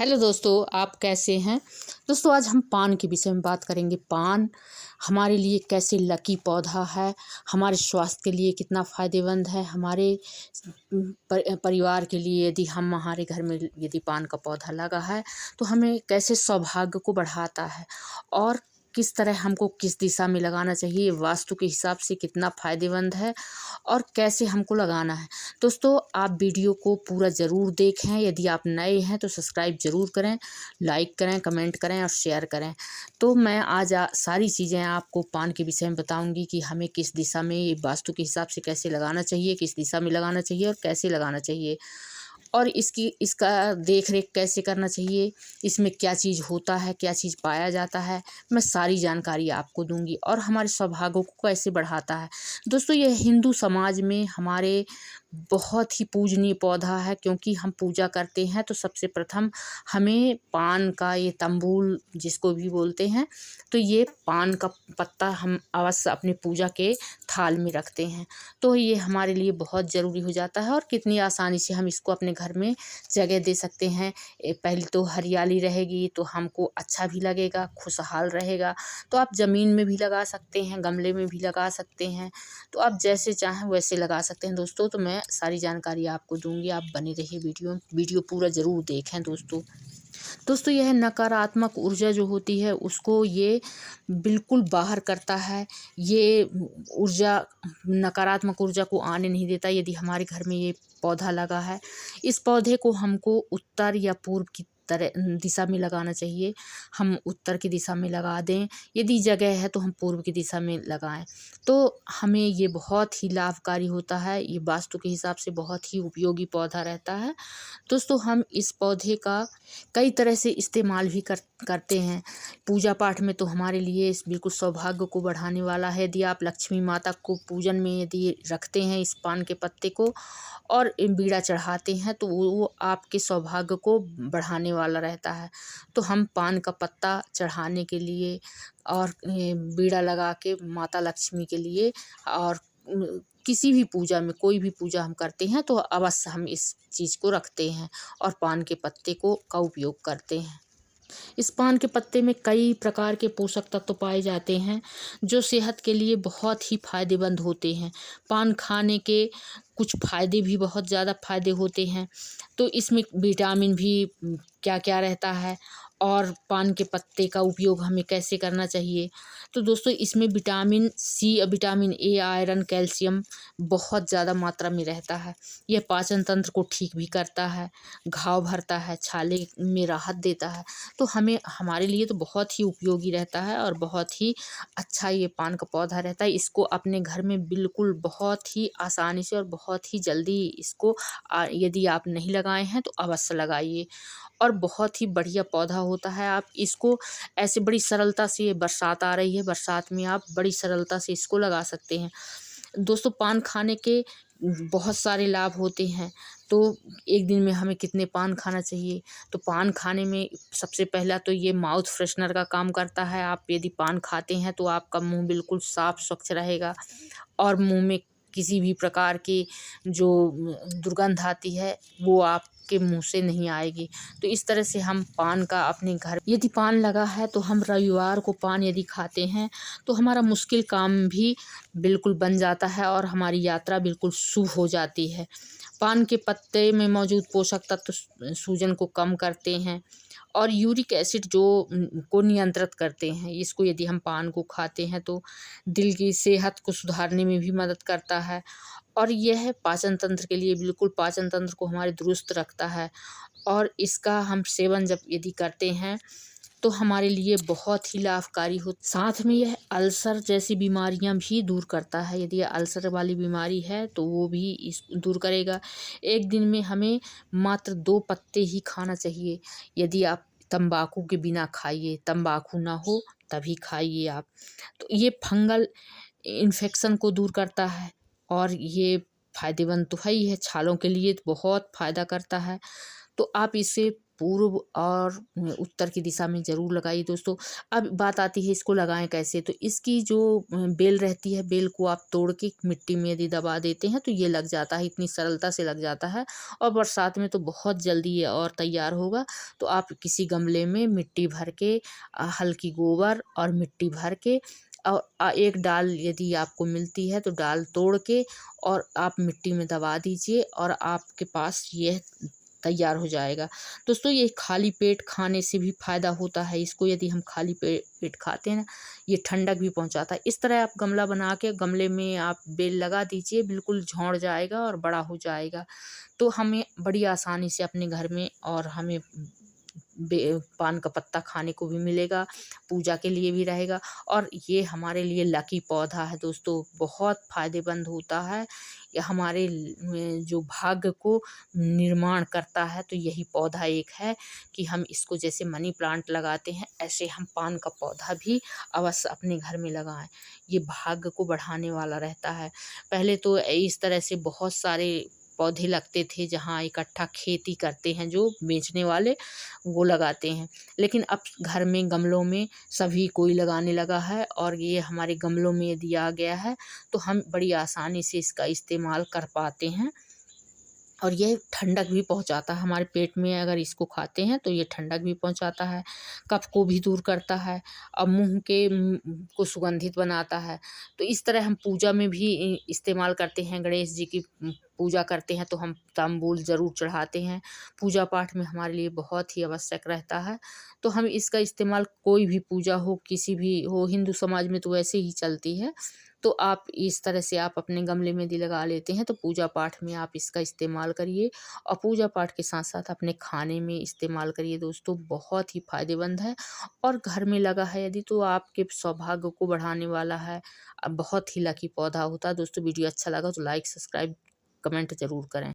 Hello दोस्तों, आप कैसे हैं। दोस्तों, आज हम पान के विषय में बात करेंगे। पान हमारे लिए कैसे लकी पौधा है, हमारे स्वास्थ्य के लिए कितना फ़ायदेमंद है, हमारे परिवार के लिए यदि हमारे घर में यदि पान का पौधा लगा है तो हमें कैसे सौभाग्य को बढ़ाता है और किस तरह हमको किस दिशा में लगाना चाहिए, वास्तु के हिसाब से कितना फ़ायदेमंद है और कैसे हमको लगाना है। दोस्तों, आप वीडियो को पूरा ज़रूर देखें। यदि आप नए हैं तो सब्सक्राइब ज़रूर करें, लाइक करें, कमेंट करें और शेयर करें। तो मैं आज सारी चीज़ें आपको पान के विषय में बताऊंगी कि हमें किस दिशा में ये वास्तु के हिसाब से कैसे लगाना चाहिए, किस दिशा में लगाना चाहिए और कैसे लगाना चाहिए और इसका देख रेख कैसे करना चाहिए, इसमें क्या चीज़ होता है, क्या चीज़ पाया जाता है, मैं सारी जानकारी आपको दूंगी और हमारे सौभाग्यों को कैसे बढ़ाता है। दोस्तों, यह हिंदू समाज में हमारे बहुत ही पूजनीय पौधा है, क्योंकि हम पूजा करते हैं तो सबसे प्रथम हमें पान का ये तंबूल जिसको भी बोलते हैं, तो ये पान का पत्ता हम अवश्य अपनी पूजा के थाल में रखते हैं। तो ये हमारे लिए बहुत ज़रूरी हो जाता है और कितनी आसानी से हम इसको अपने घर में जगह दे सकते हैं। पहले तो हरियाली रहेगी तो हमको अच्छा भी लगेगा, खुशहाल रहेगा। तो आप ज़मीन में भी लगा सकते हैं, गमले में भी लगा सकते हैं, तो आप जैसे चाहें वैसे लगा सकते हैं। दोस्तों, तो मैं सारी जानकारी आपको दूंगी, आप बने रहिए वीडियो पूरा ज़रूर देखें। दोस्तों, यह नकारात्मक ऊर्जा जो होती है उसको ये बिल्कुल बाहर करता है। ये ऊर्जा नकारात्मक ऊर्जा को आने नहीं देता। यदि हमारे घर में ये पौधा लगा है, इस पौधे को हमको उत्तर या पूर्व की तरह दिशा में लगाना चाहिए। हम उत्तर की दिशा में लगा दें, यदि जगह है तो हम पूर्व की दिशा में लगाएं, तो हमें ये बहुत ही लाभकारी होता है। ये वास्तु के हिसाब से बहुत ही उपयोगी पौधा रहता है। दोस्तों, हम इस पौधे का कई तरह से इस्तेमाल भी करते हैं। पूजा पाठ में तो हमारे लिए इस बिल्कुल सौभाग्य को बढ़ाने वाला है। यदि आप लक्ष्मी माता को पूजन में यदि रखते हैं इस पान के पत्ते को और बीड़ा चढ़ाते हैं तो वो आपके सौभाग्य को बढ़ाने वाला रहता है। तो हम पान का पत्ता चढ़ाने के लिए और बीड़ा लगा के माता लक्ष्मी के लिए और किसी भी पूजा में, कोई भी पूजा हम करते हैं तो अवश्य हम इस चीज़ को रखते हैं और पान के पत्ते का उपयोग करते हैं। इस पान के पत्ते में कई प्रकार के पोषक तत्व पाए जाते हैं जो सेहत के लिए बहुत ही फायदेमंद होते हैं। पान खाने के कुछ फ़ायदे भी, बहुत ज़्यादा फ़ायदे होते हैं। तो इसमें विटामिन भी क्या क्या रहता है और पान के पत्ते का उपयोग हमें कैसे करना चाहिए। तो दोस्तों, इसमें vitamin C, vitamin A, iron, calcium बहुत ज़्यादा मात्रा में रहता है। यह पाचन तंत्र को ठीक भी करता है, घाव भरता है, छाले में राहत देता है। तो हमारे लिए तो बहुत ही उपयोगी रहता है और बहुत ही अच्छा ये पान का पौधा रहता है। इसको अपने घर में बिल्कुल बहुत ही आसानी से और बहुत ही जल्दी इसको यदि आप नहीं लगाए हैं तो अवश्य लगाइए और बहुत ही बढ़िया पौधा होता है। आप इसको ऐसे बड़ी सरलता से, ये बरसात आ रही है, बरसात में आप बड़ी सरलता से इसको लगा सकते हैं। दोस्तों, पान खाने के बहुत सारे लाभ होते हैं। तो एक दिन में हमें कितने पान खाना चाहिए, तो पान खाने में सबसे पहला तो ये माउथ फ्रेशनर का काम करता है। आप यदि पान खाते हैं तो आपका मुंह बिल्कुल साफ स्वच्छ रहेगा और मुंह में किसी भी प्रकार की जो दुर्गंध आती है वो आपके मुंह से नहीं आएगी। तो इस तरह से हम पान का अपने घर, यदि पान लगा है तो हम रविवार को पान यदि खाते हैं तो हमारा मुश्किल काम भी बिल्कुल बन जाता है और हमारी यात्रा बिल्कुल शुभ हो जाती है। पान के पत्ते में मौजूद पोषक तत्व सूजन को कम करते हैं और यूरिक एसिड जो को नियंत्रित करते हैं। इसको यदि हम पान को खाते हैं तो दिल की सेहत को सुधारने में भी मदद करता है और यह पाचन तंत्र के लिए बिल्कुल, पाचन तंत्र को हमारे दुरुस्त रखता है और इसका हम सेवन जब यदि करते हैं तो हमारे लिए बहुत ही लाभकारी हो। साथ में यह अल्सर जैसी बीमारियां भी दूर करता है। यदि अल्सर वाली बीमारी है तो वो भी इस दूर करेगा। एक दिन में हमें मात्र 2 पत्ते ही खाना चाहिए। यदि आप तंबाकू के बिना खाइए, तंबाकू ना हो तभी खाइए आप। तो ये फंगल इन्फेक्शन को दूर करता है और ये फ़ायदेमंद तो है ही है, छालों के लिए तो बहुत फ़ायदा करता है। तो आप इसे पूर्व और उत्तर की दिशा में ज़रूर लगाइए दोस्तों। अब बात आती है इसको लगाएं कैसे। तो इसकी जो बेल रहती है, बेल को आप तोड़ के मिट्टी में यदि दबा देते हैं तो ये लग जाता है, इतनी सरलता से लग जाता है। और बरसात में तो बहुत जल्दी ये और तैयार होगा। तो आप किसी गमले में मिट्टी भर के हल्की गोबर और मिट्टी भर के और एक डाल यदि आपको मिलती है तो डाल तोड़ के और आप मिट्टी में दबा दीजिए और आपके पास यह तैयार हो जाएगा। दोस्तों ये खाली पेट खाने से भी फ़ायदा होता है। इसको यदि हम खाली पेट खाते हैं ना, ये ठंडक भी पहुंचाता है। इस तरह आप गमला बना के गमले में आप बेल लगा दीजिए, बिल्कुल झड़ जाएगा और बड़ा हो जाएगा। तो हमें बड़ी आसानी से अपने घर में और हमें पान का पत्ता खाने को भी मिलेगा, पूजा के लिए भी रहेगा। और ये हमारे लिए लकी पौधा है दोस्तों, बहुत फ़ायदेमंद होता है। ये हमारे जो भाग्य को निर्माण करता है। तो यही पौधा एक है कि हम इसको जैसे मनी प्लांट लगाते हैं, ऐसे हम पान का पौधा भी अवश्य अपने घर में लगाएं। ये भाग्य को बढ़ाने वाला रहता है। पहले तो इस तरह से बहुत सारे पौधे लगते थे, जहाँ इकट्ठा खेती करते हैं जो बेचने वाले, वो लगाते हैं। लेकिन अब घर में गमलों में सभी कोई लगाने लगा है और ये हमारे गमलों में यदि आ गया है तो हम बड़ी आसानी से इसका इस्तेमाल कर पाते हैं। और ये ठंडक भी पहुंचाता है हमारे पेट में। अगर इसको खाते हैं तो ये ठंडक भी पहुंचाता है, कफ को भी दूर करता है और मुंह को सुगंधित बनाता है। तो इस तरह हम पूजा में भी इस्तेमाल करते हैं। गणेश जी की पूजा करते हैं तो हम तांबूल ज़रूर चढ़ाते हैं। पूजा पाठ में हमारे लिए बहुत ही आवश्यक रहता है। तो हम इसका इस्तेमाल कोई भी पूजा हो, किसी भी हो, हिंदू समाज में तो वैसे ही चलती है। तो आप इस तरह से आप अपने गमले में यदि लगा लेते हैं तो पूजा पाठ में आप इसका इस्तेमाल करिए और पूजा पाठ के साथ साथ अपने खाने में इस्तेमाल करिए दोस्तों, बहुत ही फायदेमंद है। और घर में लगा है यदि तो आपके सौभाग्य को बढ़ाने वाला है। बहुत ही लकी पौधा होता है दोस्तों। वीडियो अच्छा लगा तो लाइक सब्सक्राइब कमेंट ज़रूर करें।